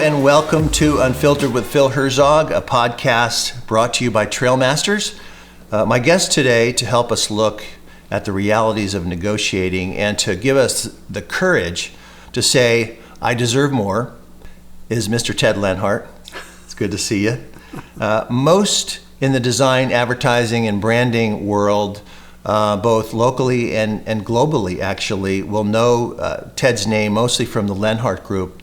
and welcome to Unfiltered with Phil Herzog, a podcast brought to you by Trailmasters. My guest today, to help us look at the realities of negotiating and to give us the courage to say, I deserve more, is Mr. Ted Leonhardt. It's good to see you. Most in the design, advertising, and branding world, both locally and globally actually, will know Ted's name mostly from the Leonhardt Group.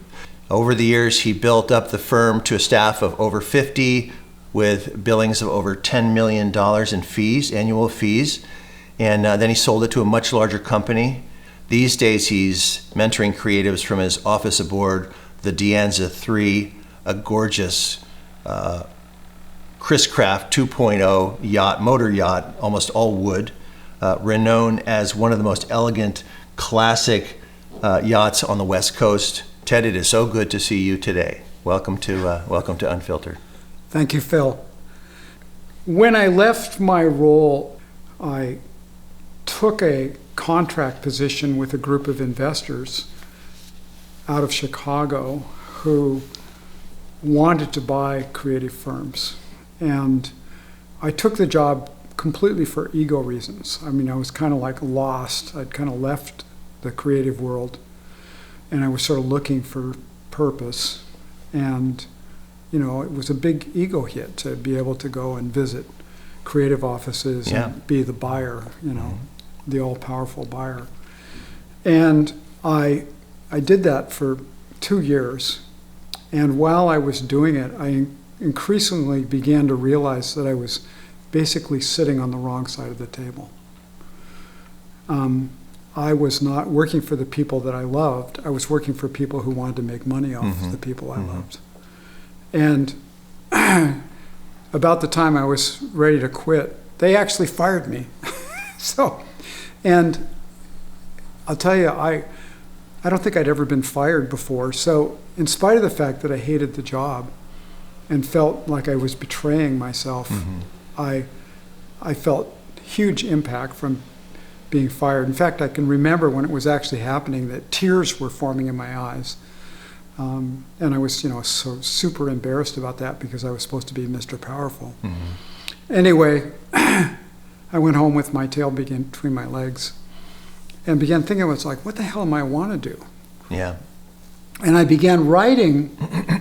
Over the years, he built up the firm to a staff of over 50 with billings of over $10 million in fees, annual fees. And then he sold it to a much larger company. These days, he's mentoring creatives from his office aboard the Deanza 3, a gorgeous Chris Craft 2.0 yacht, motor yacht, almost all wood, renowned as one of the most elegant, classic yachts on the West Coast. Ted, it is so good to see you today. Welcome to Unfiltered. Thank you, Phil. When I left my role, I took a contract position with a group of investors out of Chicago who wanted to buy creative firms. And I took the job completely for ego reasons. I mean, I was kind of like lost. I'd kind of left the creative world and I was sort of looking for purpose. And, you know, it was a big ego hit to be able to go and visit creative offices and be the buyer, you know, the all-powerful buyer. And I did that for 2 years. And while I was doing it, I increasingly began to realize that I was basically sitting on the wrong side of the table. I was not working for the people that I loved. I was working for people who wanted to make money off the people I loved. And about the time I was ready to quit, they actually fired me. And I'll tell you, I don't think I'd ever been fired before. So in spite of the fact that I hated the job and felt like I was betraying myself, I felt huge impact from being fired. In fact, I can remember when it was actually happening that tears were forming in my eyes. And I was, you know, so super embarrassed about that because I was supposed to be Mr. Powerful. Anyway, I went home with my tail between my legs and began thinking, I was like, what the hell am I want to do? Yeah. And I began writing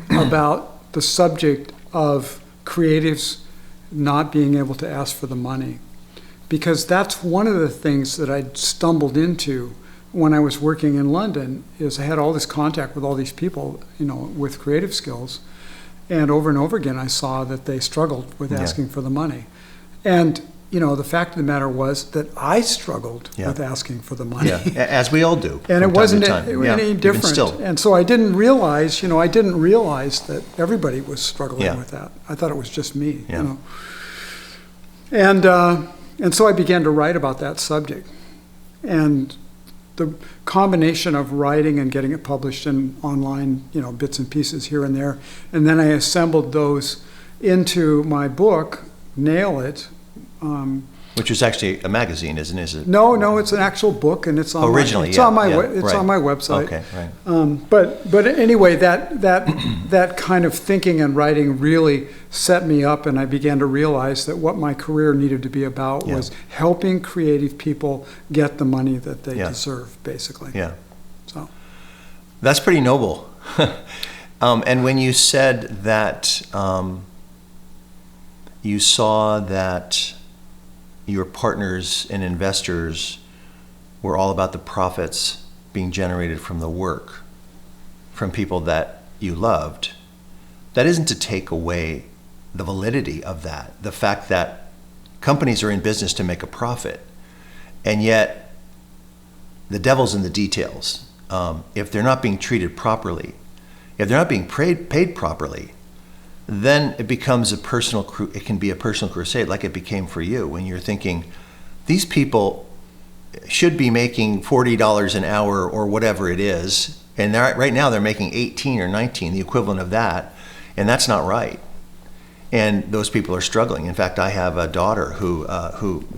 about the subject of creatives not being able to ask for the money. Because that's one of the things that I'd stumbled into when I was working in London, is I had all this contact with all these people, you know, with creative skills. And over again, I saw that they struggled with asking for the money. And, you know, the fact of the matter was that I struggled with asking for the money. Yeah, as we all do. And it wasn't any different. And so I didn't realize that everybody was struggling with that. I thought it was just me, you know. And so I began to write about that subject. And the combination of writing and getting it published in online, you know, bits and pieces here and there, and then I assembled those into my book, Nail It. Which is actually a magazine, isn't it? Is it? No, it's an actual book, and it's on on my website. Okay, right. But anyway, that kind of thinking and writing really set me up, and I began to realize that what my career needed to be about was helping creative people get the money that they deserve, basically. Yeah. So that's pretty noble. And when you said that you saw that your partners and investors were all about the profits being generated from the work, from people that you loved, that isn't to take away the validity of that, the fact that companies are in business to make a profit, and yet the devil's in the details. If they're not being treated properly, if they're not being paid properly, then it becomes it can be a personal crusade, like it became for you, when you're thinking, these people should be making $40 an hour or whatever it is, and right now they're making 18 or 19, the equivalent of that, and that's not right. And those people are struggling. In fact, I have a daughter who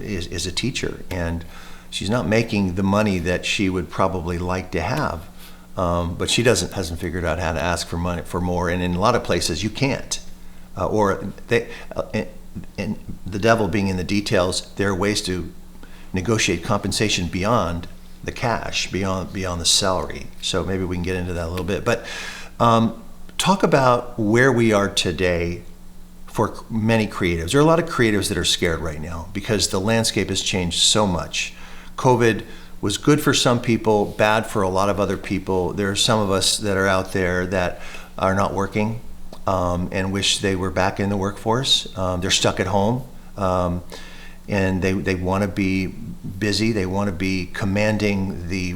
is a teacher, and she's not making the money that she would probably like to have. but she hasn't figured out how to ask for money for more. And in a lot of places, you can't. And the devil being in the details, there are ways to negotiate compensation beyond the cash, beyond the salary. So maybe we can get into that a little bit. But talk about where we are today for many creatives. There are a lot of creatives that are scared right now because the landscape has changed so much. COVID was good for some people, bad for a lot of other people. There are some of us that are out there that are not working and wish they were back in the workforce. They're stuck at home, and they want to be busy. They want to be commanding the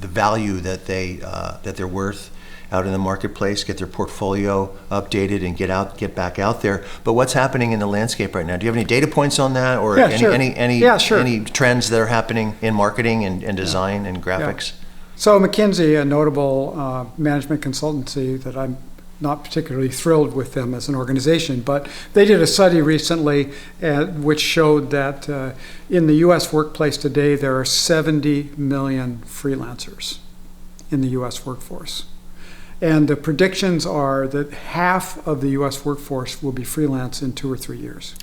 value that they're worth out in the marketplace, get their portfolio updated and get back out there. But what's happening in the landscape right now? Do you have any data points on that, or any trends that are happening in marketing and design and graphics? Yeah. So McKinsey, a notable management consultancy that I'm not particularly thrilled with them as an organization, but they did a study recently which showed that in the U.S. workplace today, there are 70 million freelancers in the U.S. workforce. And the predictions are that half of the U.S. workforce will be freelance in 2 or 3 years.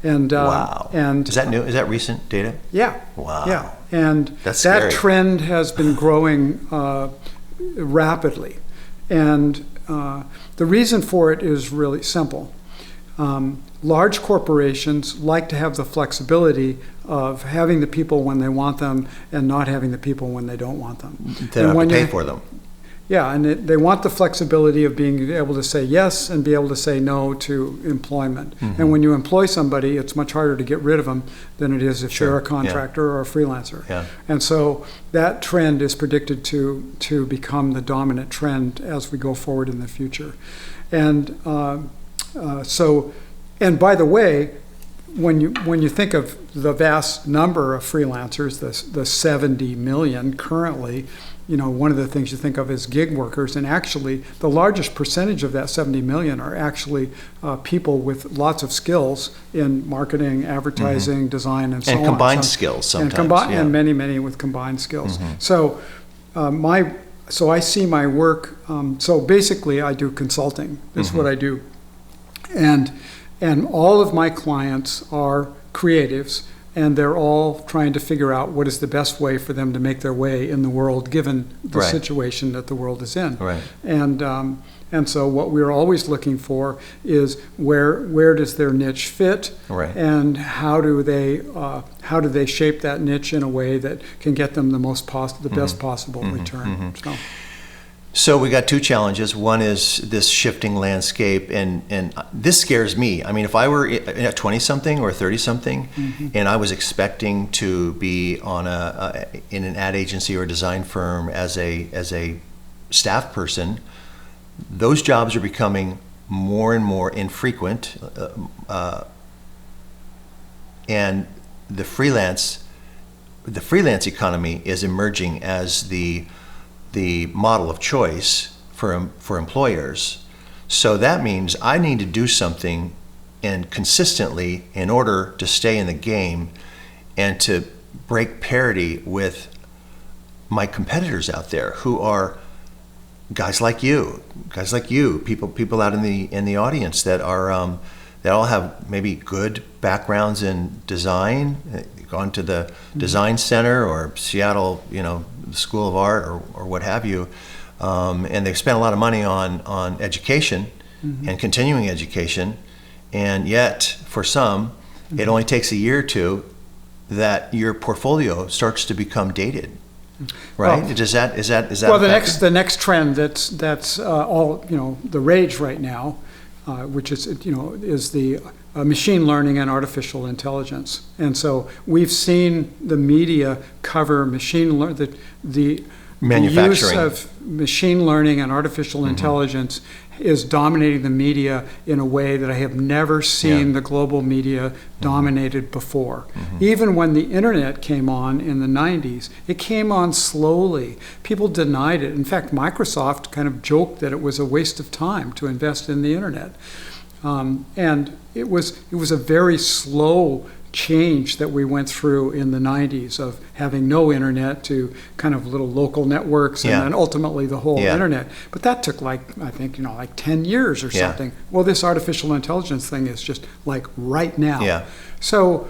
And wow! And is that new? Is that recent data? Yeah. Wow. Yeah. And that's scary. That trend has been growing rapidly, and the reason for it is really simple. Large corporations like to have the flexibility of having the people when they want them and not having the people when they don't want them. They don't have to pay for them. Yeah, and they want the flexibility of being able to say yes and be able to say no to employment. Mm-hmm. And when you employ somebody, it's much harder to get rid of them than it is if they're a contractor or a freelancer. Yeah. And so that trend is predicted to become the dominant trend as we go forward in the future. And and by the way, when you think of the vast number of freelancers, the 70 million currently, one of the things you think of is gig workers, and actually the largest percentage of that 70 million are actually people with lots of skills in marketing, advertising, mm-hmm. design, and so on. And combined skills sometimes. And many with combined skills. Mm-hmm. So I see my work, so basically I do consulting. That's mm-hmm. what I do. And all of my clients are creatives, and they're all trying to figure out what is the best way for them to make their way in the world, given the right. situation that the world is in. Right. And so what we're always looking for is where does their niche fit, right. and how do they shape that niche in a way that can get them the mm-hmm. best possible mm-hmm. return. Mm-hmm. So we got two challenges. One is this shifting landscape, and this scares me. I mean, if I were a 20-something or 30-something, mm-hmm. and I was expecting to be on in an ad agency or a design firm as a staff person, those jobs are becoming more and more infrequent, and the freelance economy is emerging as the model of choice for employers. So that means I need to do something and consistently in order to stay in the game and to break parity with my competitors out there who are guys like you, people out in the audience that are that all have maybe good backgrounds in design, gone to the mm-hmm. design center or Seattle, the School of Art or what have you, and they've spent a lot of money on education mm-hmm. and continuing education, and yet for some, mm-hmm. it only takes a year or two that your portfolio starts to become dated. Right? Well, is that? Well, the next trend that's all the rage right now, which is is the machine learning and artificial intelligence. And so we've seen the media cover the use of machine learning and artificial mm-hmm. intelligence is dominating the media in a way that I have never seen the global media dominated before. Mm-hmm. Even when the internet came on in the 90s, it came on slowly. People denied it. In fact, Microsoft kind of joked that it was a waste of time to invest in the internet. And it was a very slow change that we went through in the 90s of having no internet to kind of little local networks and Yeah. then ultimately the whole Yeah. internet. But that took like 10 years or Yeah. something. Well, this artificial intelligence thing is just like right now. Yeah. So,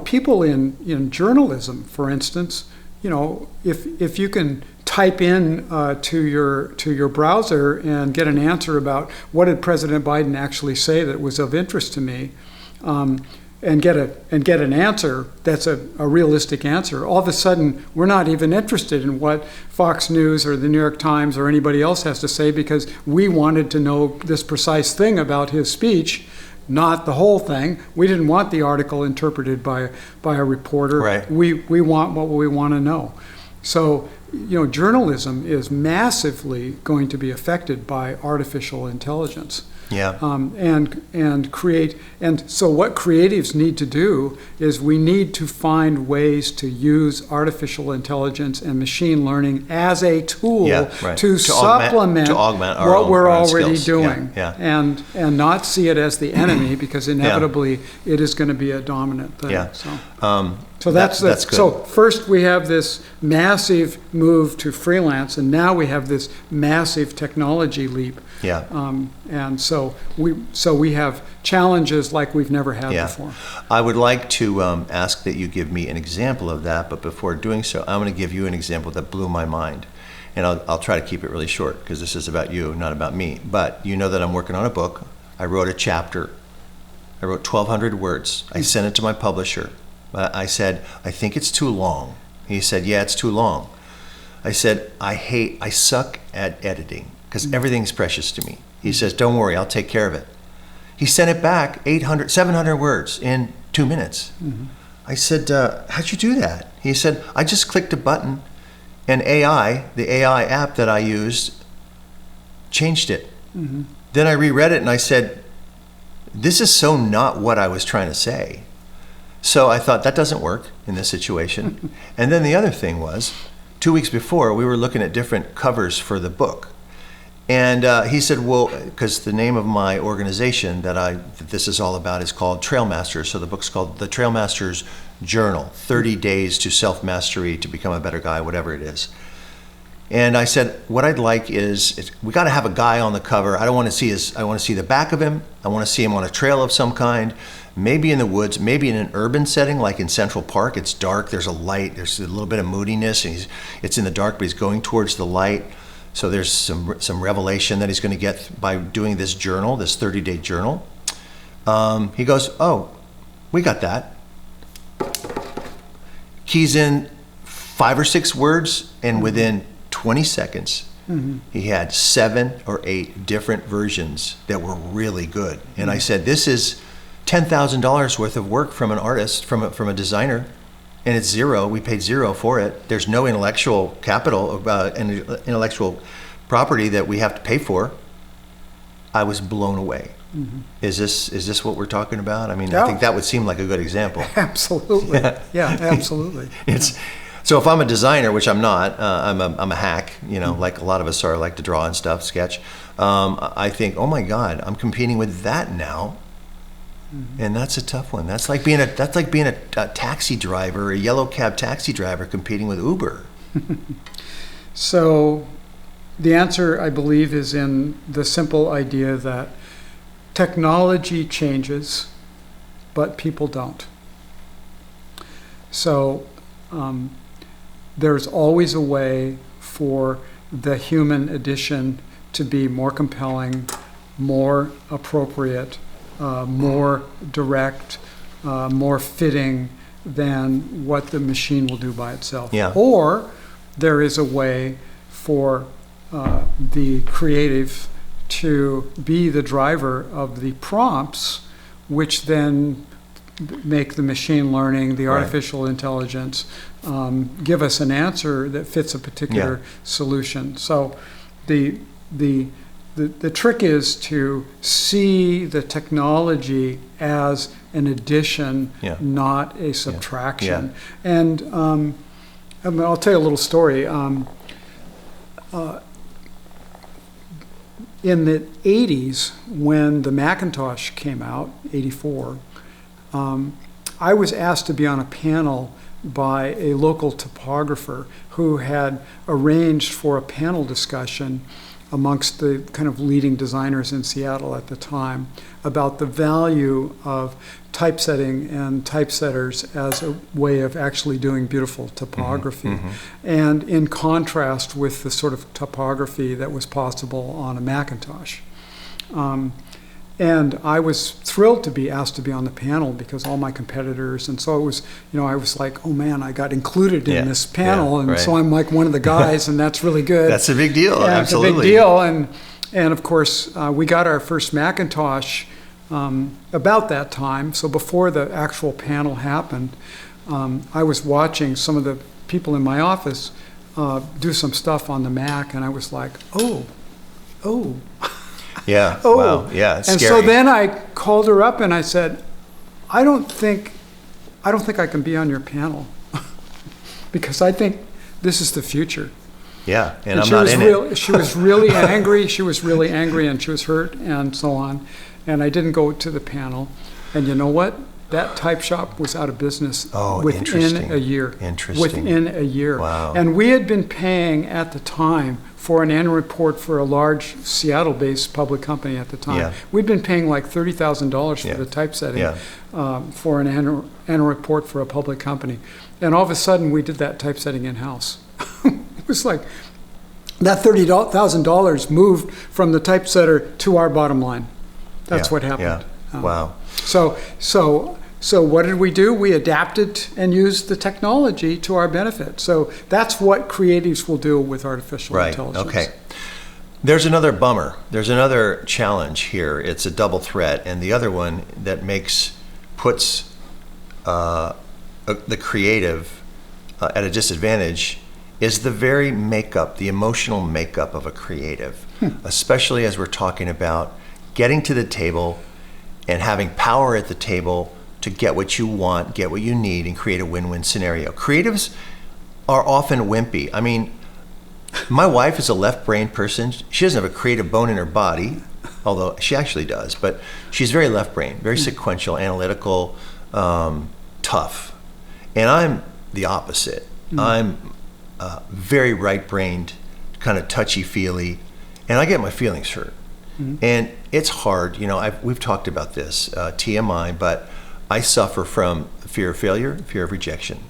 people in journalism, for instance, if you can type in to your browser and get an answer about what did President Biden actually say that was of interest to me, and get an answer that's a realistic answer, all of a sudden we're not even interested in what Fox News or the New York Times or anybody else has to say because we wanted to know this precise thing about his speech, not the whole thing. We didn't want the article interpreted by a reporter. Right. We want what we want to know. So, journalism is massively going to be affected by artificial intelligence. Yeah. And so what creatives need to do is we need to find ways to use artificial intelligence and machine learning as a tool Yeah, right. to supplement augment our what own- we're our own already skills. doing. Yeah, And not see it as the enemy because inevitably it is going to be a dominant thing. Yeah. So that's good. So first we have this massive move to freelance, and now we have this massive technology leap. Yeah. And so we have challenges like we've never had Yeah. before. I would like to ask that you give me an example of that, but before doing so, I'm going to give you an example that blew my mind. And I'll try to keep it really short because this is about you, not about me. But you know that I'm working on a book. I wrote a chapter. I wrote 1,200 words. I sent it to my publisher. I said, I think it's too long. He said, yeah, it's too long. I said, I suck at editing because everything's precious to me. He says, don't worry, I'll take care of it. He sent it back 700 words in 2 minutes. Mm-hmm. I said, how'd you do that? He said, I just clicked a button and the AI app that I used, changed it. Mm-hmm. Then I reread it and I said, this is so not what I was trying to say. So I thought that doesn't work in this situation. And then the other thing was, 2 weeks before, we were looking at different covers for the book. And he said, well, because the name of my organization that this is all about is called Trailmasters. So the book's called The Trailmasters Journal, 30 Days to Self-Mastery to Become a Better Guy, whatever it is. And I said, what I'd like is we got to have a guy on the cover. I want to see the back of him. I want to see him on a trail of some kind, maybe in the woods, maybe in an urban setting like in Central Park. It's dark, there's a light, there's a little bit of moodiness, and it's in the dark, but he's going towards the light. So there's some revelation that he's going to get by doing this journal, this 30-day journal. He goes, oh, we got that. Keys in 5 or 6 words, and within 20 seconds, he had 7 or 8 different versions that were really good. And I said, this is $10,000 worth of work from an artist, from a designer, and it's zero. We paid zero for it. There's no intellectual capital, intellectual property that we have to pay for. I was blown away. Mm-hmm. Is this what we're talking about? I mean, yeah. I think that would seem like a good example. Absolutely. Yeah, absolutely. So if I'm a designer, which I'm not, I'm a hack, like a lot of us are, like to draw and stuff, sketch. I think, oh my God, I'm competing with that now. Mm-hmm. And that's a tough one. That's like being a taxi driver, a yellow cab taxi driver competing with Uber. So the answer, I believe, is in the simple idea that technology changes, but people don't. So there's always a way for the human addition to be more compelling, more appropriate, more direct, more fitting than what the machine will do by itself. Yeah. Or there is a way for the creative to be the driver of the prompts, which then make the machine learning, the artificial intelligence, give us an answer that fits a particular solution. So the trick is to see the technology as an addition, not a subtraction. Yeah. And I'll tell you a little story. In the 80s, when the Macintosh came out, 84, I was asked to be on a panel by a local topographer who had arranged for a panel discussion amongst the kind of leading designers in Seattle at the time about the value of typesetting and typesetters as a way of actually doing beautiful topography. And in contrast with the sort of topography that was possible on a Macintosh. And I was thrilled to be asked to be on the panel because all my competitors, and so it was, I was like, oh man, I got included in this panel, and so I'm like one of the guys, and that's really good. That's a big deal, yeah, absolutely. It's a big deal, and of course, we got our first Macintosh about that time, so before the actual panel happened, I was watching some of the people in my office do some stuff on the Mac, and I was like, oh. Yeah. Oh. Wow. Yeah. It's and scary. so then I called her up and I said, I don't think I can be on your panel because I think this is the future. Yeah. And I'm not in it. She was really angry. She was really angry and she was hurt and so on. And I didn't go to the panel. And you know what? That type shop was out of business within a year. Interesting. Within a year. Wow. And we had been paying at the time for an annual report for a large Seattle-based public company at the time. Yeah. We'd been paying like $30,000 for the typesetting for an annual report for a public company. And all of a sudden, we did that typesetting in-house. It was like that $30,000 moved from the typesetter to our bottom line. That's what happened. Yeah. Wow. So what did we do? We adapted and used the technology to our benefit. So that's what creatives will do with artificial intelligence. Okay. There's another bummer. There's another challenge here. It's a double threat, and the other one that puts the creative at a disadvantage is the very makeup, the emotional makeup of a creative, especially as we're talking about getting to the table and having power at the table to get what you want, get what you need, and create a win-win scenario. Creatives are often wimpy. I mean, my wife is a left-brained person. She doesn't have a creative bone in her body, although she actually does, but she's very left-brained, very sequential, analytical, tough. And I'm the opposite. I'm very right-brained, kind of touchy-feely, and I get my feelings hurt. And it's hard, we've talked about this, TMI, but I suffer from fear of failure, fear of rejection.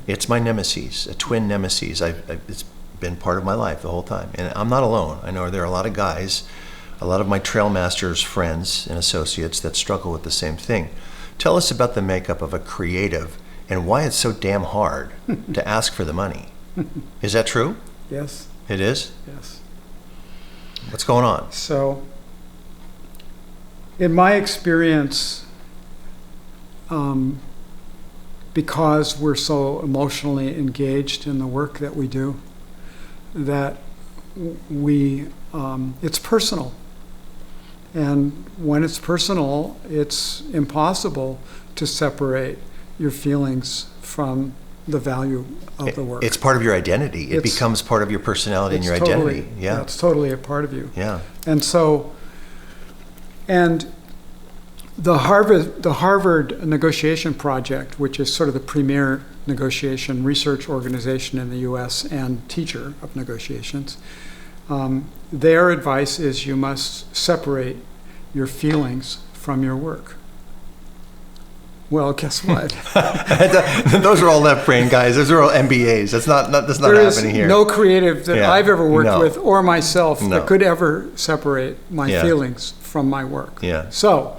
It's my nemesis, a twin nemesis. It's been part of my life the whole time. And I'm not alone. I know there are a lot of guys, a lot of my Trailmasters friends and associates that struggle with the same thing. Tell us about the makeup of a creative and why it's so damn hard to ask for the money. Is that true? Yes. It is? Yes. What's going on? So, in my experience, because we're so emotionally engaged in the work that we do, that it's personal. And when it's personal, it's impossible to separate your feelings from the value of the work. It's part of your identity. It becomes part of your personality and your identity. Yeah, it's totally a part of you. Yeah. And so, the Harvard Negotiation Project, which is sort of the premier negotiation research organization in the U.S. and teacher of negotiations, their advice is you must separate your feelings from your work. Well, guess what? Those are all left-brain guys. Those are all MBAs. That's not happening here. There is no creative that I've ever worked with or myself No. that could ever separate my feelings from my work. Yeah. So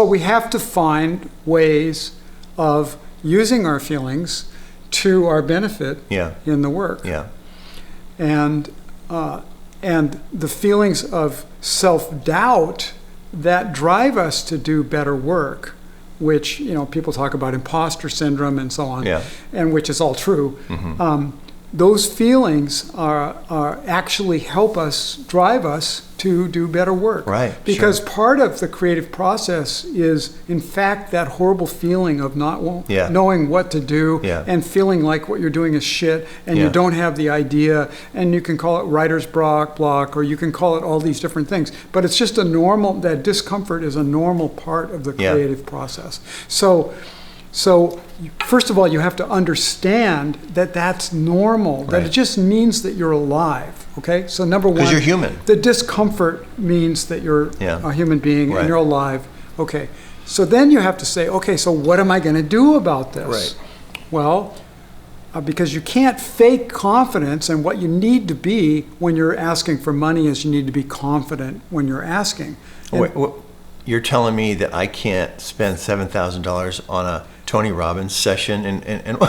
we have to find ways of using our feelings to our benefit in the work. Yeah. And the feelings of self-doubt that drive us to do better work, which people talk about imposter syndrome and so on, and which is all true. Those feelings are actually help us, drive us to do better work. Right. Because part of the creative process is, in fact, that horrible feeling of not knowing what to do and feeling like what you're doing is shit and you don't have the idea, and you can call it writer's block, or you can call it all these different things. But it's just that discomfort is a normal part of the creative process. So So first of all, you have to understand that that's normal, that it just means that you're alive, okay? So number one, because you're human. The discomfort means that you're a human being and you're alive, okay? So then you have to say, okay, so what am I going to do about this? Right. Well, because you can't fake confidence, and what you need to be when you're asking for money is you need to be confident when you're asking. Wait, you're telling me that I can't spend $7,000 on a Tony Robbins session and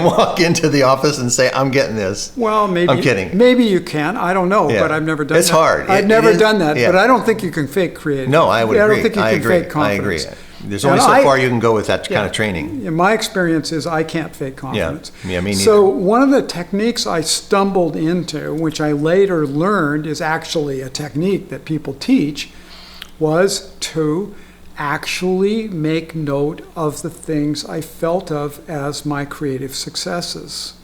walk into the office and say, I'm getting this? Well, maybe. I'm kidding. Maybe you can. I don't know, but I've never done that. It's hard. I've never done that, but I don't think you can fake creativity. No, I would agree. I don't think you can fake confidence. I agree. There's only so far you can go with that kind of training. My experience is I can't fake confidence. Yeah, me neither. So one of the techniques I stumbled into, which I later learned is actually a technique that people teach, was to actually make note of the things I felt of as my creative successes.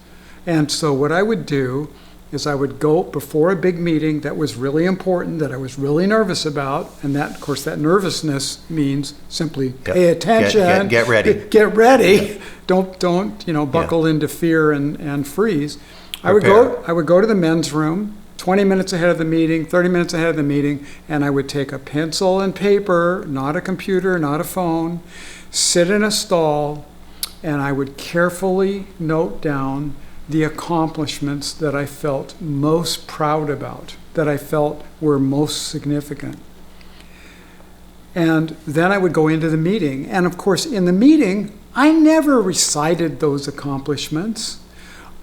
And so what I would do is I would go before a big meeting that was really important, that I was really nervous about, and that, of course, that nervousness means simply pay attention. Get ready. Get ready. Don't buckle into fear and freeze. I would go to the men's room 20 minutes ahead of the meeting, 30 minutes ahead of the meeting, and I would take a pencil and paper, not a computer, not a phone, sit in a stall, and I would carefully note down the accomplishments that I felt most proud about, that I felt were most significant. And then I would go into the meeting. And of course, in the meeting, I never recited those accomplishments.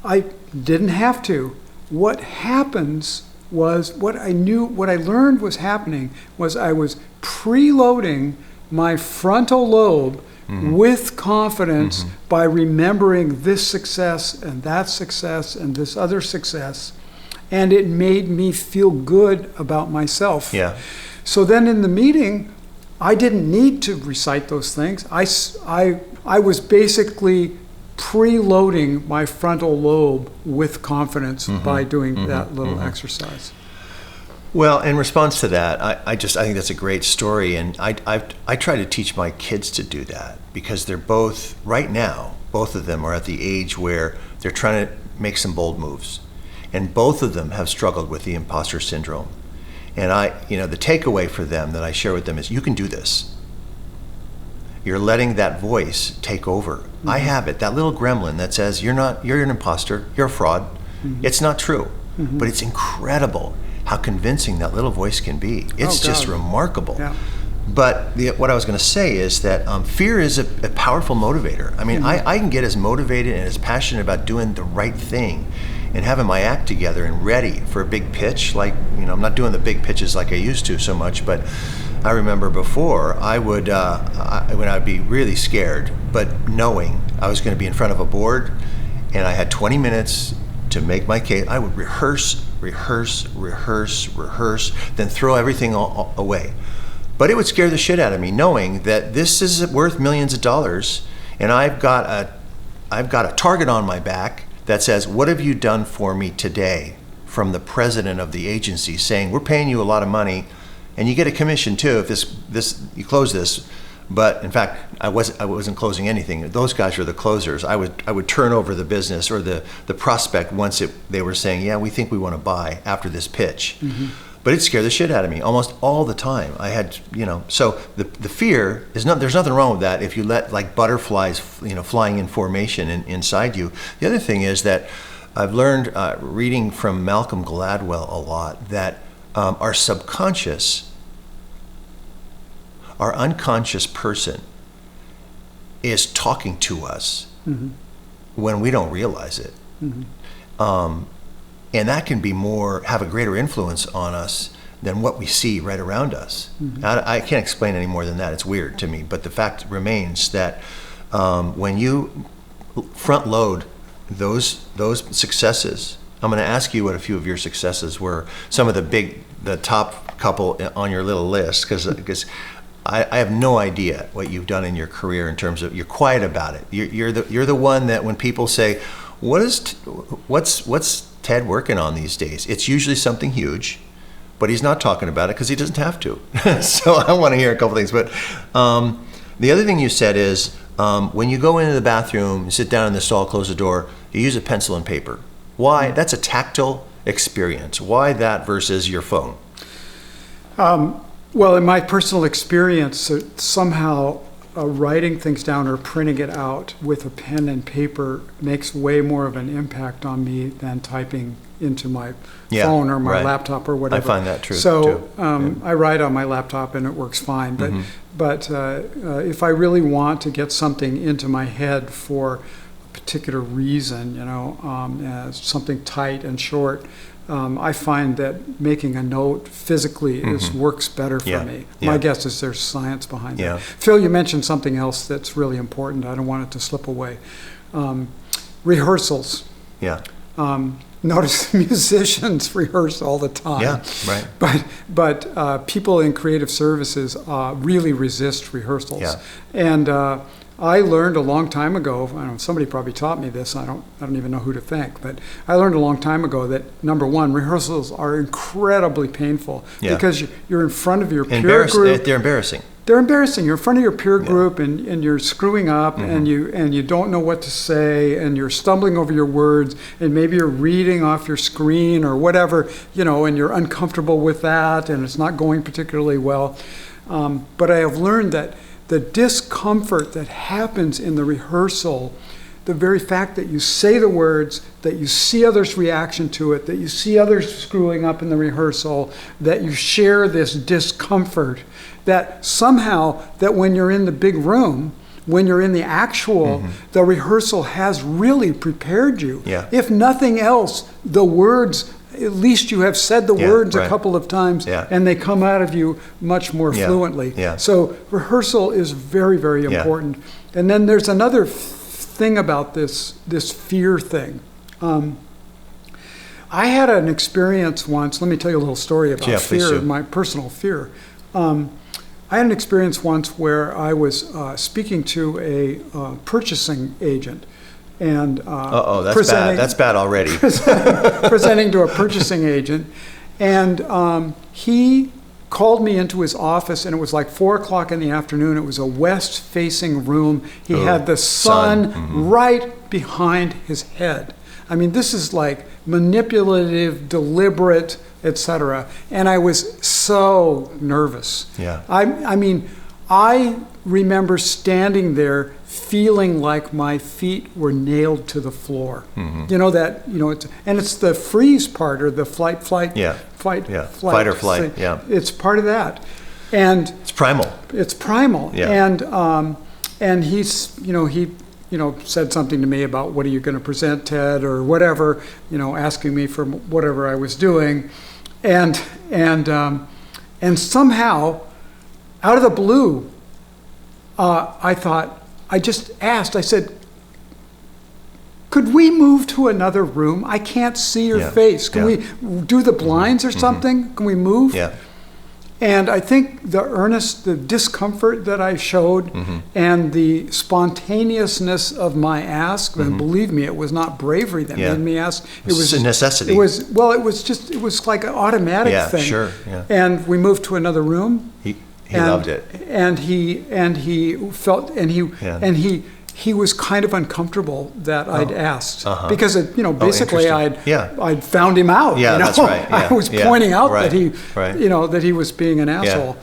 I didn't have to. What happens was, what I learned was happening was I was preloading my frontal lobe with confidence by remembering this success and this other success. And it made me feel good about myself. Yeah. So then in the meeting, I didn't need to recite those things. I was basically preloading my frontal lobe with confidence by doing that little exercise. Well, in response to that, I think that's a great story, and I try to teach my kids to do that because they're both, right now, both of them are at the age where they're trying to make some bold moves, and both of them have struggled with the imposter syndrome. And the takeaway for them that I share with them is, you can do this. You're letting that voice take over. I have it, that little gremlin that says, you're an imposter, you're a fraud. It's not true, but it's incredible how convincing that little voice can be. It's just remarkable. Yeah. But what I was going to say is that fear is a powerful motivator. I mean, I can get as motivated and as passionate about doing the right thing and having my act together and ready for a big pitch. Like, I'm not doing the big pitches like I used to so much, but I remember before I would be really scared, but knowing I was going to be in front of a board and I had 20 minutes to make my case, I would rehearse, then throw everything away. But it would scare the shit out of me knowing that this is worth millions of dollars, and I've got a target on my back that says, what have you done for me today, from the president of the agency saying, we're paying you a lot of money and you get a commission too if this you close this. But in fact, I wasn't closing anything. Those guys were the closers. I would turn over the business or the prospect once they were saying, yeah, we think we want to buy after this pitch. But it scared the shit out of me almost all the time. I had, so the fear is there's nothing wrong with that if you let like butterflies, flying in formation inside you. The other thing is that I've learned reading from Malcolm Gladwell a lot that our subconscious, our unconscious person is talking to us when we don't realize it. And that can be have a greater influence on us than what we see right around us. I can't explain any more than that. It's weird to me. But the fact remains that when you front load those successes, I'm going to ask you what a few of your successes were, some of the top couple on your little list, because I have no idea what you've done in your career in terms of, you're quiet about it. You're the one that when people say, what's Ted working on these days? It's usually something huge, but he's not talking about it because he doesn't have to. So I want to hear a couple things. But the other thing you said is When you go into the bathroom, you sit down in the stall, close the door, you use a pencil and paper. Why? That's a tactile experience. Why that versus your phone? Well, in my personal experience, somehow writing things down or printing it out with a pen and paper makes way more of an impact on me than typing into my phone or my laptop or whatever. I find that true. So I write on my laptop and it works fine. But if I really want to get something into my head for a particular reason, something tight and short, I find that making a note physically works better for me. My guess is there's science behind that. Phil, you mentioned something else that's really important. I don't want it to slip away. Rehearsals. Notice musicians rehearse all the time. But people in creative services really resist rehearsals. And I learned a long time ago, I don't know, somebody probably taught me this, I don't even know who to thank, but I learned a long time ago that, number one, rehearsals are incredibly painful because you're in front of your peer group. They're embarrassing. They're embarrassing. You're in front of your peer group and you're screwing up and you don't know what to say and you're stumbling over your words and maybe you're reading off your screen or whatever, and you're uncomfortable with that and it's not going particularly well. But I have learned that the discomfort that happens in the rehearsal, the very fact that you say the words, that you see others' reaction to it, that you see others screwing up in the rehearsal, that you share this discomfort, that somehow that when you're in the big room, when you're in the actual, the rehearsal has really prepared you. If nothing else, the words, at least you have said the words a couple of times and they come out of you much more fluently. So rehearsal is very, very important. And then there's another thing about this fear thing. I had an experience once, let me tell you a little story about fear, my personal fear. I had an experience once where I was speaking to a purchasing agent. And that's bad. That's bad already. Presenting to a purchasing agent, and he called me into his office, and it was like 4:00 in the afternoon. It was a west-facing room. He had the sun right behind his head. I mean, this is like manipulative, deliberate, etc. And I was so nervous. I mean, I remember standing there feeling like my feet were nailed to the floor. It's the freeze part or the fight or flight. It's part of that, and it's primal. And he's he said something to me about what are you going to present, Ted, or whatever, asking me for whatever I was doing, and somehow out of the blue, I just asked, I said, could we move to another room? I can't see your face. Can we do the blinds or something? Can we move? And I think the discomfort that I showed and the spontaneousness of my ask, and believe me, it was not bravery that made me ask. It was a necessity. It was like an automatic thing. And we moved to another room. He loved it, and he felt, and he was kind of uncomfortable that I'd asked because basically I'd found him out. That's right. I was pointing out that he that he was being an asshole,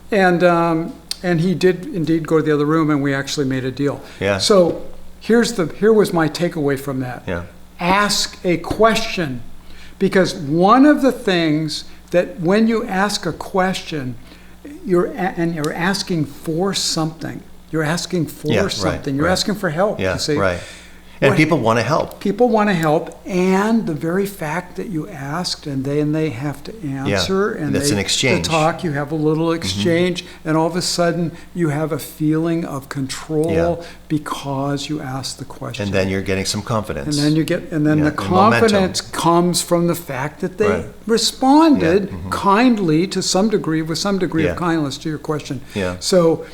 and he did indeed go to the other room, and we actually made a deal. So here was my takeaway from that. Ask a question, because one of the things that when you ask a question, you're asking for something. You're asking for something. You're asking for help. You see? And people want to help. People want to help, and the very fact that you asked, and then they have to answer, and that's an exchange. To talk, you have a little exchange, and all of a sudden you have a feeling of control because you asked the question. And then you're getting some confidence. And then the confidence comes from the fact that they responded kindly to some degree, with some degree of kindness to your question. So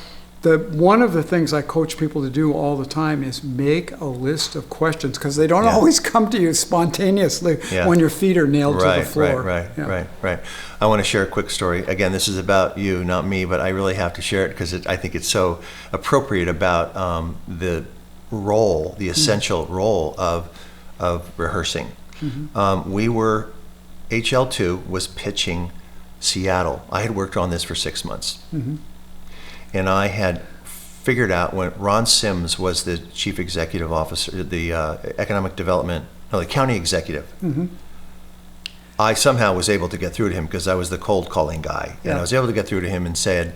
One of the things I coach people to do all the time is make a list of questions, because they don't Yeah. always come to you spontaneously Yeah. when your feet are nailed to the floor. Right. I want to share a quick story. Again, this is about you, not me, but I really have to share it because I think it's so appropriate about the role, the essential role of rehearsing. We were, HL2 was pitching Seattle. I had worked on this for 6 months. And I had figured out, when Ron Sims was the chief executive officer, the the county executive, I somehow was able to get through to him because I was the cold calling guy. And I was able to get through to him and said,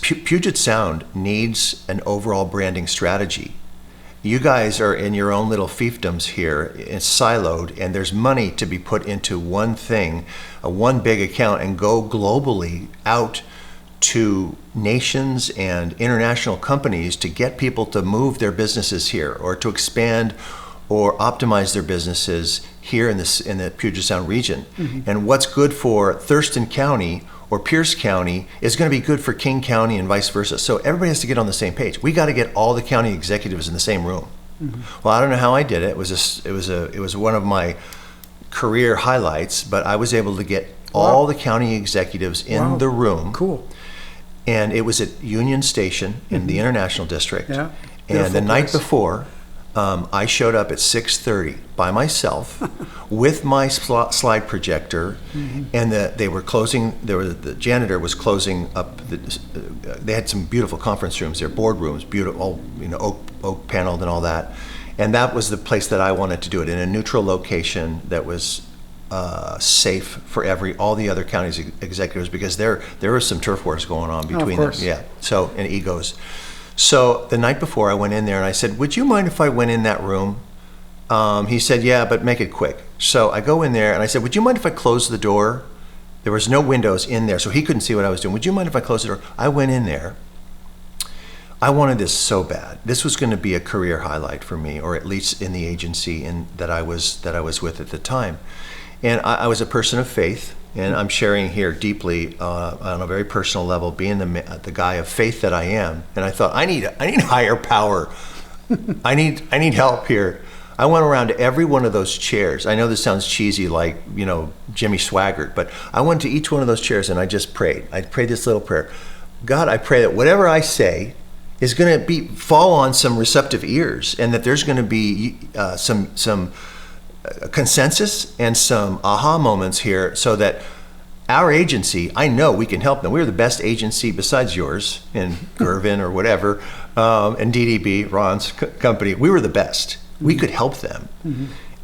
Puget Sound needs an overall branding strategy. You guys are in your own little fiefdoms here, it's siloed, and there's money to be put into one thing, one big account, and go globally out to nations and international companies to get people to move their businesses here, or to expand or optimize their businesses here in the Puget Sound region. And what's good for Thurston County or Pierce County is going to be good for King County, and vice versa. So everybody has to get on the same page. We got to get all the county executives in the same room. Well, I don't know how I did it. It was one of my career highlights, but I was able to get all the county executives in the room. Cool. And it was at Union Station in the International District. Yeah. And the night before, I showed up at 6:30 by myself with my slide projector, and they were closing. The janitor was closing up. They had some beautiful conference rooms there, boardrooms, beautiful, all, oak paneled and all that. And that was the place that I wanted to do it, in a neutral location that was safe for all the other counties executives, because there was some turf wars going on between them. Yeah. So, and egos. So the night before, I went in there and I said, "Would you mind if I went in that room?" He said, "Yeah, but make it quick." So I go in there and I said, "Would you mind if I close the door?" There was no windows in there, so he couldn't see what I was doing. "Would you mind if I closed the door?" I went in there. I wanted this so bad. This was going to be a career highlight for me, or at least in the agency that I was with at the time. And I was a person of faith, and I'm sharing here deeply on a very personal level, being the guy of faith that I am. And I thought, I need higher power. I need help here. I went around to every one of those chairs. I know this sounds cheesy, like Jimmy Swaggart, but I went to each one of those chairs and I just prayed. I prayed this little prayer: God, I pray that whatever I say is going to fall on some receptive ears, and that there's going to be some consensus and some aha moments here, so that our agency, I know we can help them. We're the best agency besides yours and Gervin or whatever, and DDB, Ron's company. We were the best. We could help them.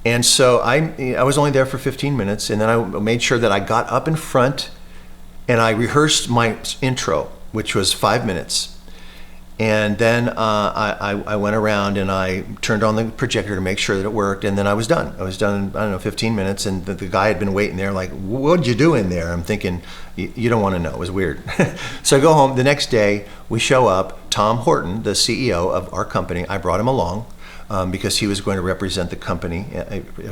And so I was only there for 15 minutes, and then I made sure that I got up in front and I rehearsed my intro, which was 5 minutes. And then I went around and I turned on the projector to make sure that it worked, and then I was done. I was done in, 15 minutes, and the guy had been waiting there like, "What'd you do in there?" I'm thinking, you don't want to know. It was weird. So I go home. The next day, we show up. Tom Horton, the CEO of our company, I brought him along because he was going to represent the company,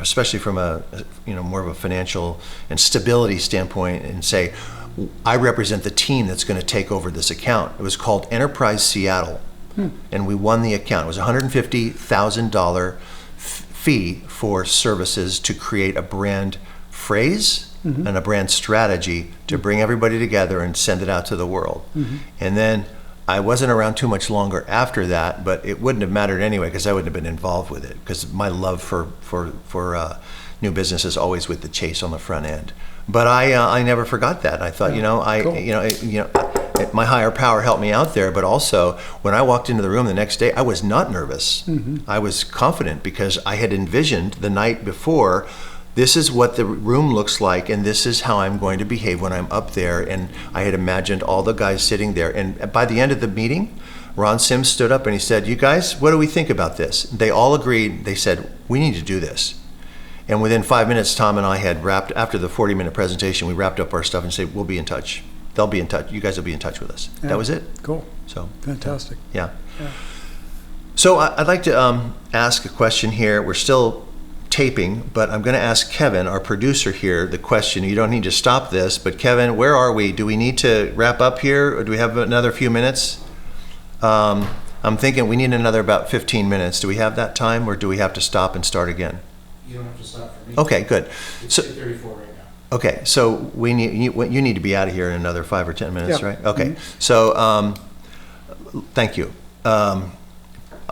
especially from a more of a financial and stability standpoint, and say, I represent the team that's going to take over this account. It was called Enterprise Seattle, and we won the account. It was a $150,000 fee for services to create a brand phrase and a brand strategy to bring everybody together and send it out to the world. And then I wasn't around too much longer after that, but it wouldn't have mattered anyway, because I wouldn't have been involved with it, because my love for new business is always with the chase on the front end. But I never forgot that. I thought, cool. My higher power helped me out there. But also, when I walked into the room the next day, I was not nervous. I was confident, because I had envisioned the night before, this is what the room looks like, and this is how I'm going to behave when I'm up there. And I had imagined all the guys sitting there. And by the end of the meeting, Ron Sims stood up and he said, "You guys, what do we think about this?" They all agreed. They said, "We need to do this." And within 5 minutes, Tom and I had wrapped, after the 40-minute presentation, we wrapped up our stuff and said, "We'll be in touch. They'll be in touch. You guys will be in touch with us." Yeah. That was it. Cool. So fantastic. Yeah. So I'd like to ask a question here. We're still taping, but I'm going to ask Kevin, our producer here, the question. You don't need to stop this, but Kevin, where are we? Do we need to wrap up here, or do we have another few minutes? I'm thinking we need another about 15 minutes. Do we have that time, or do we have to stop and start again? You don't have to stop for me. Okay, good. It's So, 8:34 right now. okay, so you need to be out of here in another 5 or 10 minutes, Yeah. right? Okay, so thank you.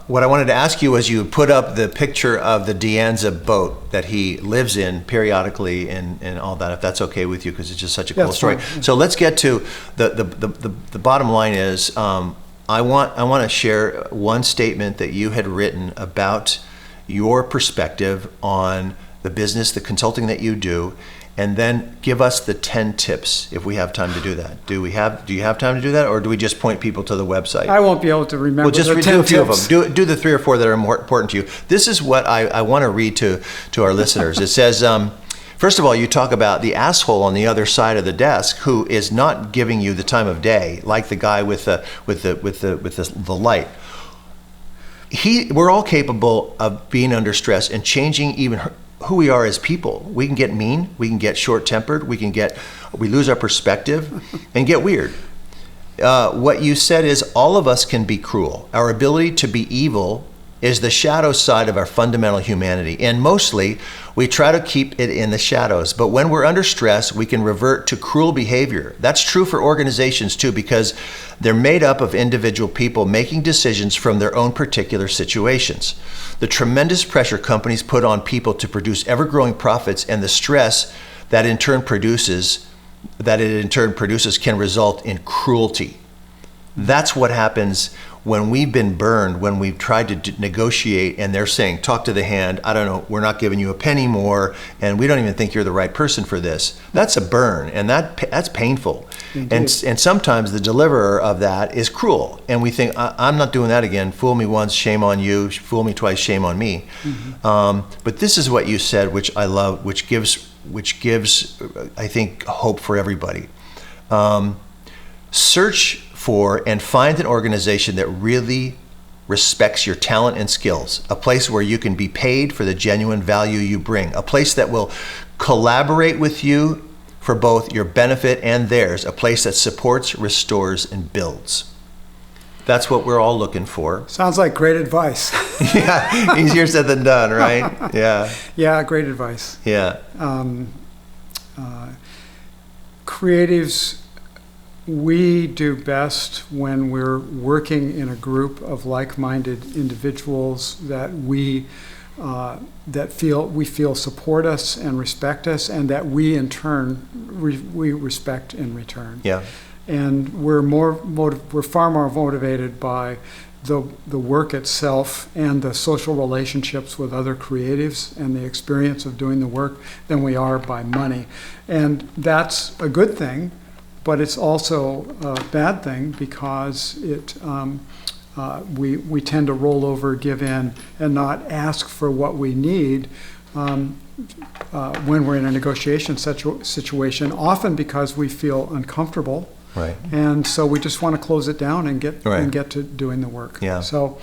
What I wanted to ask you was, you put up the picture of the Dianza boat that he lives in periodically and all that, if that's okay with you, because it's just such a cool That's story. fine. So let's get to the bottom line is, I want to share one statement that you had written about your perspective on the business, the consulting that you do, and then give us the 10 tips if we have time to do that. Do you have time to do that, or do we just point people to the website? I won't be able to remember Well, just the read 10 a few tips. of them. Do the 3 or 4 that are more important to you. This is what I want to read to our listeners. It says, first of all, you talk about the asshole on the other side of the desk who is not giving you the time of day, like the guy with the light. We're all capable of being under stress and changing even who we are as people. We can get mean, we can get short-tempered, we lose our perspective and get weird. What you said is, all of us can be cruel. Our ability to be evil is the shadow side of our fundamental humanity, and mostly we try to keep it in the shadows. But when we're under stress, we can revert to cruel behavior. That's true for organizations too, because they're made up of individual people making decisions from their own particular situations. The tremendous pressure companies put on people to produce ever-growing profits, and the stress that it in turn produces can result in cruelty. That's what happens when we've been burned, when we've tried to negotiate and they're saying, talk to the hand, I don't know, we're not giving you a penny more, and we don't even think you're the right person for this. That's a burn, and that's painful. And sometimes the deliverer of that is cruel, and we think, I'm not doing that again. Fool me once, shame on you. Fool me twice, shame on me. Mm-hmm. But this is what you said, which I love, which gives, I think, hope for everybody. Search for and find an organization that really respects your talent and skills, a place where you can be paid for the genuine value you bring, a place that will collaborate with you for both your benefit and theirs, a place that supports, restores, and builds. That's what we're all looking for. Sounds like great advice. Yeah, easier said than done, right? Yeah. Yeah, great advice. Yeah. Creatives, we do best when we're working in a group of like-minded individuals that we feel support us and respect us, and that we in turn we respect in return. Yeah. And we're far more motivated by the work itself and the social relationships with other creatives and the experience of doing the work than we are by money. And that's a good thing, but it's also a bad thing, because we tend to roll over, give in, and not ask for what we need when we're in a negotiation situation, often because we feel uncomfortable. Right. And so we just want to close it down and get to doing the work. Yeah. So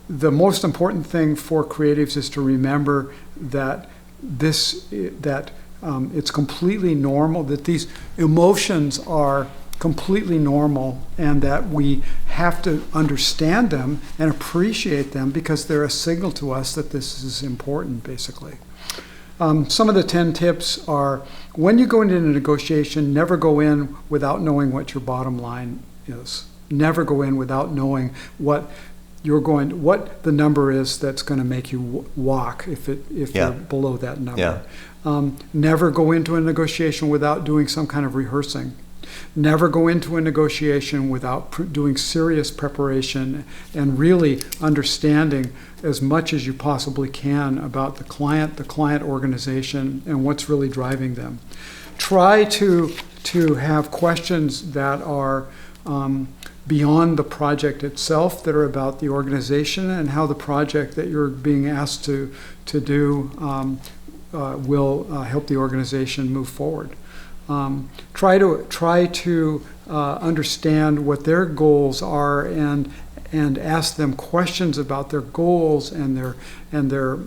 the most important thing for creatives is to remember that it's completely normal, that these emotions are completely normal, and that we have to understand them and appreciate them, because they're a signal to us that this is important, basically. Some of the 10 tips are: when you go into a negotiation, never go in without knowing what your bottom line is. Never go in without knowing what the number is that's going to make you walk if you're below that number. Yeah. Never go into a negotiation without doing some kind of rehearsing. Never go into a negotiation without doing serious preparation and really understanding as much as you possibly can about the client organization, and what's really driving them. Try to have questions that are beyond the project itself, that are about the organization and how the project that you're being asked to do will help the organization move forward. Try to understand what their goals are, and ask them questions about their goals and their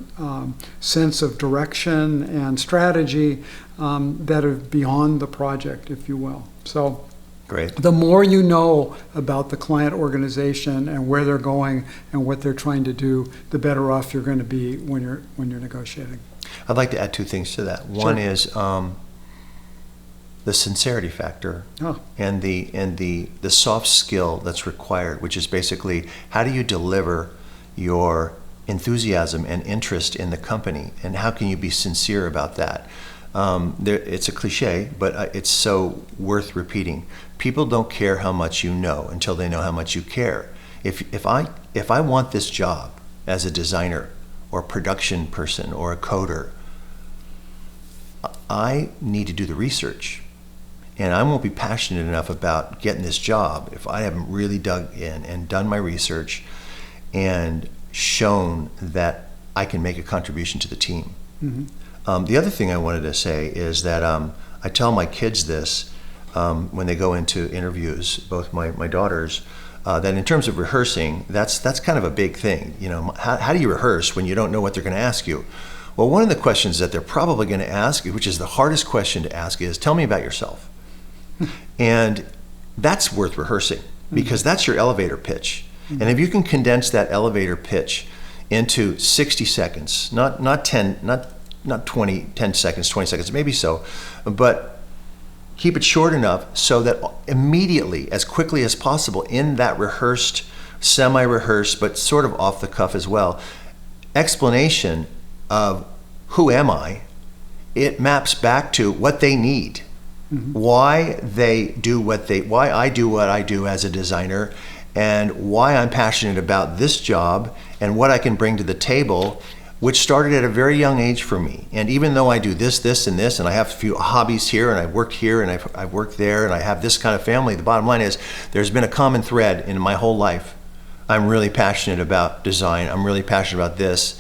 sense of direction and strategy that are beyond the project, if you will. So Great. The more you know about the client organization and where they're going and what they're trying to do, the better off you're going to be when you're negotiating. I'd like to add two things to that. One is the sincerity factor and the soft skill that's required, which is basically how do you deliver your enthusiasm and interest in the company, and how can you be sincere about that? It's a cliche, but it's so worth repeating. People don't care how much you know until they know how much you care. If I want this job as a designer or production person or a coder, I need to do the research. And I won't be passionate enough about getting this job if I haven't really dug in and done my research and shown that I can make a contribution to the team. Mm-hmm. The other thing I wanted to say is that I tell my kids this when they go into interviews, both my daughters, that in terms of rehearsing, that's kind of a big thing. You know, how do you rehearse when you don't know what they're going to ask you? Well, one of the questions that they're probably going to ask you, which is the hardest question to ask, is tell me about yourself. And that's worth rehearsing because that's your elevator pitch. And if you can condense that elevator pitch into 60 seconds, not 10 seconds, 20 seconds, maybe so, but keep it short enough so that immediately, as quickly as possible, in that rehearsed, semi-rehearsed, but sort of off the cuff as well, explanation of who am I, it maps back to what they need. Mm-hmm. Why I do what I do as a designer, and why I'm passionate about this job and what I can bring to the table, which started at a very young age for me. And even though I do this, and this, and I have a few hobbies here, and I work here, and I've worked there, and I have this kind of family, the bottom line is there's been a common thread in my whole life. I'm really passionate about design. I'm really passionate about this,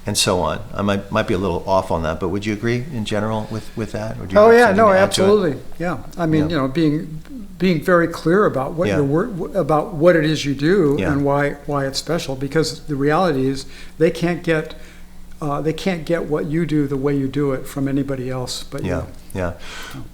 and so on. I might be a little off on that, but would you agree in general with that? Or do you have something to add to it? Absolutely. Yeah. I mean, being very clear about what about what it is you do and why it's special, because the reality is they can't get what you do the way you do it from anybody else but you. Yeah.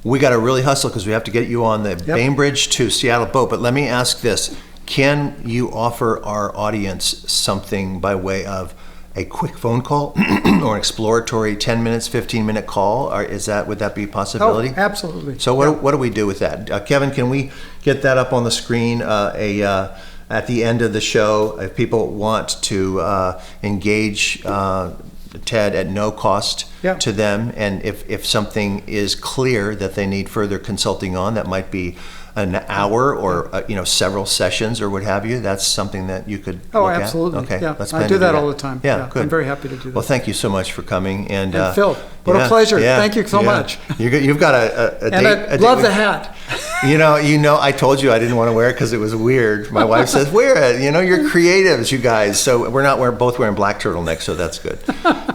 We got to really hustle because we have to get you on the Bainbridge to Seattle boat. But let me ask this. Can you offer our audience something by way of a quick phone call or an exploratory 10 minutes, 15-minute call? Or would that be a possibility? Oh, absolutely. So what do we do with that? Kevin, can we get that up on the screen at the end of the show if people want to engage Ted at no cost to them, and if something is clear that they need further consulting on, that might be an hour or several sessions or what have you, that's something that you could look at? Absolutely. Okay, let's plan I do that all the time. Good. I'm very happy to do that. Well, thank you so much for coming. And Phil, what a pleasure. Thank you so much. You've got a date. And I love the hat. I told you I didn't want to wear it because it was weird. My wife says, wear it. You're creatives, you guys. So we're both wearing black turtlenecks, so that's good.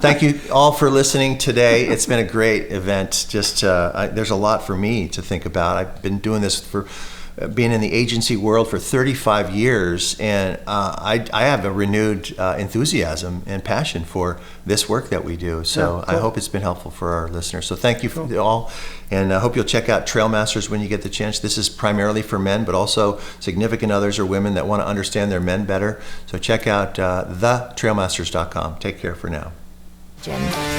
Thank you all for listening today. It's been a great event. Just there's a lot for me to think about. I've been doing this for being in the agency world for 35 years, and I have a renewed enthusiasm and passion for this work that we do. So cool. I hope it's been helpful for our listeners. So thank you for all, and I hope you'll check out Trailmasters when you get the chance. This is primarily for men, but also significant others or women that want to understand their men better. So check out thetrailmasters.com. Take care for now. Jim.